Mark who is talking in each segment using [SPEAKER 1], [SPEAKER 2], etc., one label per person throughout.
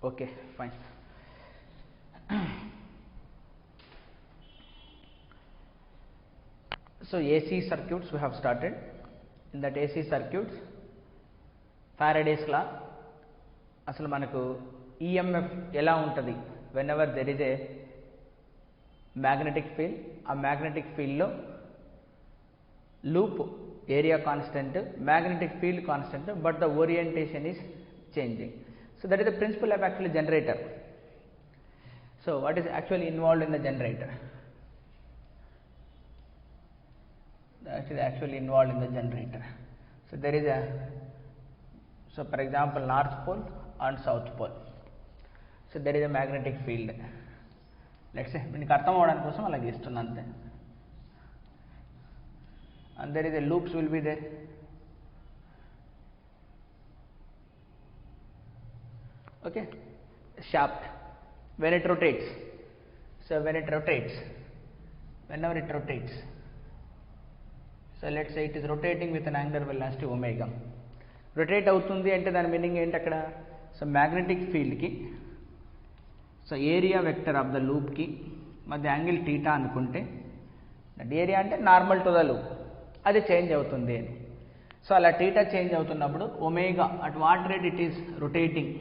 [SPEAKER 1] Okay, fine. So AC circuits we have started. In that AC circuits, Faraday's law, అసలు మనకు EMF ఎలా ఉంటుంది whenever there is a magnetic field, ఆ magnetic field లో loop area constant, magnetic field constant, but the orientation is changing. So that is the principle of actually generator. So what is actually involved in the generator? That is actually involved in the generator. So there is a, so for example, north pole and south pole. So there is a magnetic field. Let's say దీనికి అర్థం అవడానికి కోసం అలాగే ఇస్తున్నా అంతే. And there is a loops will be there. Okay, shaft when it rotates. So when it rotates, whenever it rotates, so let's say it is rotating with an angular velocity omega. Rotate అవుతుంది అంటే దాని meaning ఏంటి అక్కడ? So magnetic ఫీల్డ్కి, so area vector of the లూప్కి మధ్య angle theta అనుకుంటే, that area అంటే నార్మల్ టు ద లూప్, అది చేంజ్ అవుతుంది అని. సో అలా టీటా చేంజ్ అవుతున్నప్పుడు omega at what rate it is rotating,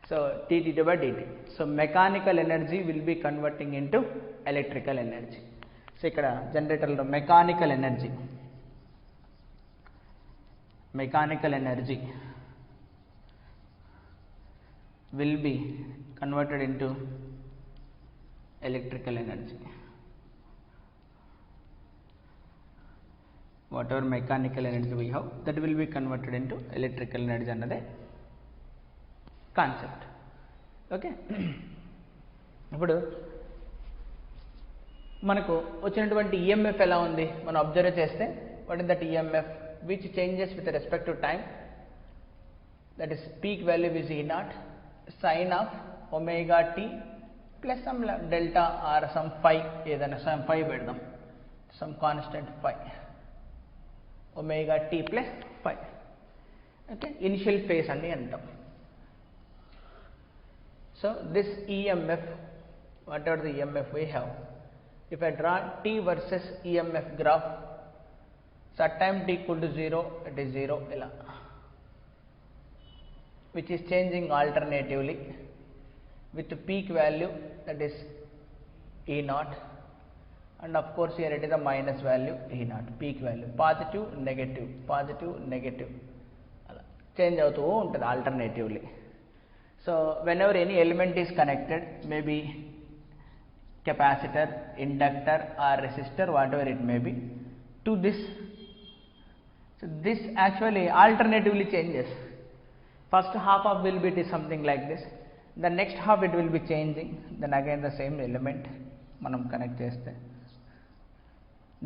[SPEAKER 1] so dt by dt. So mechanical energy will be converting into electrical energy. So ఇక్కడ జనరేటర్లో mechanical energy will be converted into electrical energy. Whatever mechanical energy we have, that will be converted into electrical energy another concept. Okay. ఇప్పుడు మనకు వచ్చినటువంటి EMF ఎలా ఉంది మనం observe చేస్తే, what is that EMF which changes with respect to time, that is peak value is E naught sin of omega t plus some delta or some phi, ఏదైనా some phi పెడదాం, some constant phi, omega t plus phi. Okay, initial phase అని అంటాం. So this EMF, whatever the EMF we have, if I draw t versus EMF graph, so at time t equal to 0, it is 0 ఇలా, which is changing alternatively with peak value, that is E naught, and of course here it is a minus value E naught, peak value, positive negative అలా change అవుతూ ఉంటుంది alternatively. So whenever any element is connected, maybe capacitor, inductor or resistor, whatever it may be, to this, so this actually alternatively changes. First half of will be something like this, the next half it will be changing, then again the same element మనం connect చేస్తే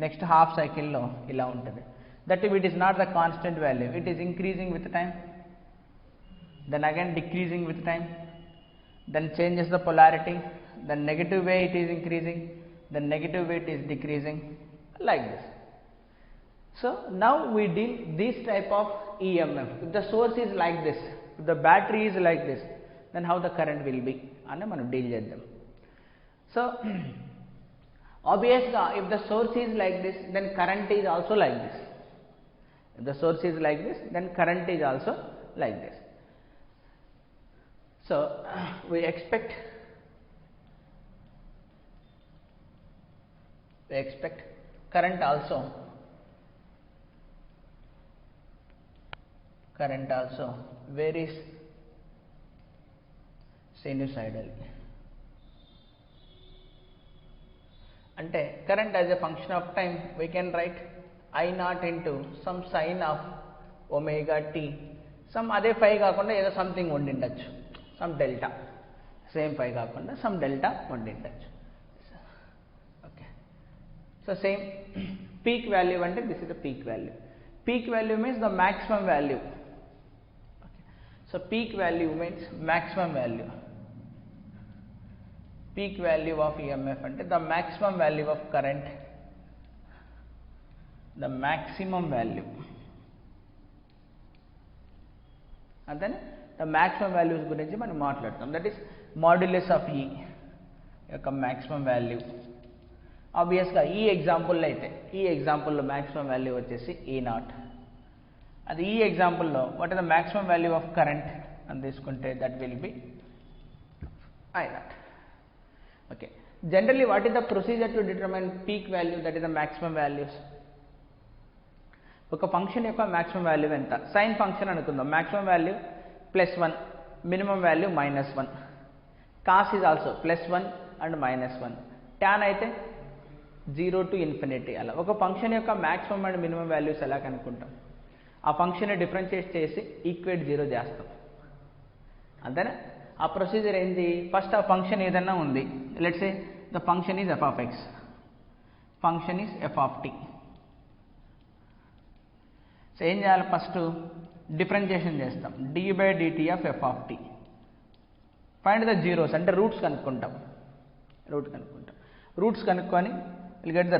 [SPEAKER 1] next half సైకిల్లో ఇలా ఉంటుంది. That if it is not the constant value, it is increasing with time, then again decreasing with time, then changes the polarity, then negative way it is increasing, then negative way it is decreasing, like this. So now we deal this type of EMF. If the source is like this, if the battery is like this, then how the current will be అని మనం deal చేద్దాం. So obviously if the source is like this, then current is also like this. If the source is like this, then current is also like this. So we expect current also varies sinusoidally. అంటే current as a function of time we can write I naught into some sin of omega t, some అదే phi కాకుండా ఏదో something ఉండిండొచ్చు, some delta, same phi కాకుండా some delta ఉండిండొచ్చు. Okay, so same peak value అంటే this is the peak value. Peak value means the maximum value. Okay, so peak value means maximum value. Peak value of EMF అంటే the maximum value of current, the maximum value, and then the maximum values గురించి మనం మాట్లాడతాం. That is modulus of ఈ యొక్క maximum value. ఆబ్వియస్గా ఈ ఎగ్జాంపుల్లో అయితే ఈ ఎగ్జాంపుల్లో మ్యాక్సిమం వాల్యూ వచ్చేసి E0. అది ఈ ఎగ్జాంపుల్లో what is the maximum value of current అని తీసుకుంటే that will be I0. Okay, generally what is the procedure to determine peak value, that is the maximum values. ఒక ఫంక్షన్ యొక్క మ్యాక్సిమం వాల్యూ ఎంత? Sine function అనుకుందాం. Maximum value +1, minimum value -1. Cos is also +1 and -1. Tan అయితే 0 to ∞. అలా ఒక function యొక్క maximum and minimum values ఎలా కనుక్కుంటాం? ఆ ఫంక్షన్ని డిఫరెన్షియేట్ చేసి ఈక్వేట్ 0 చేస్తాం, అంతేనా? ఆ ప్రొసీజర్ ఏంటి? ఫస్ట్ ఆ ఫంక్షన్ ఏదన్నా ఉంది, let's say the function is f(x), function is f(t). So ఏం చేయాలి? ఫస్ట్ డిఫరెన్షియేషన్ చేస్తాం, d/dt of f(t). Find the zeros అంటే రూట్స్ కనుక్కుంటాం. రూట్స్ కనుక్కొని విల్ గెట్ ద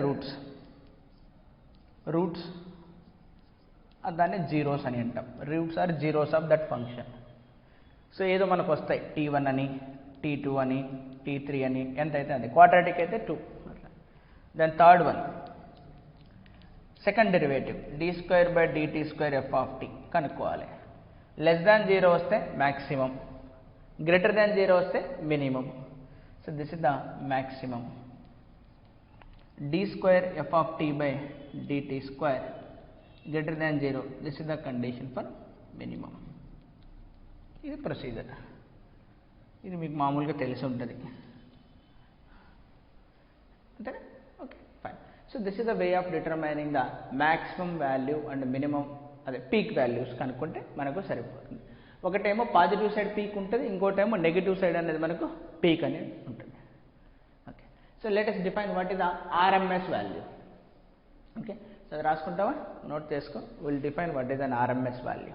[SPEAKER 1] రూట్స్ దాన్ని జీరోస్ అని అంటాం. Roots or zeros of that function. So ఏదో మనకు వస్తాయి, t1 అని, t2 అని, t3 అని, ఎంత అయితే అది. క్వాడ్రాటిక్ అయితే 2. Then third one second derivative d2/dt² f(t) కనుక్కోవాలి. లెస్ దాన్ 0 వస్తే మ్యాక్సిమం, గ్రేటర్ దాన్ 0 వస్తే minimum. So this is the maximum. d² f(t/dt² greater than 0, this is the condition for minimum. ఇది ప్రొసీజర్. ఇది మీకు మామూలుగా తెలిసి ఉంటుంది, అంతేనా? Okay, fine. So this is the way of determining the maximum value and minimum, అదే peak values కనుక్కుంటే మనకు సరిపోతుంది. ఒకటేమో పాజిటివ్ సైడ్ పీక్ ఉంటుంది, ఇంకోటేమో నెగిటివ్ సైడ్ అనేది మనకు పీక్ అనేది ఉంటుంది. Okay, so let us define what is the RMS value. Okay, so అది రాసుకుంటావా? నోట్ చేసుకో. Will define what is an RMS value.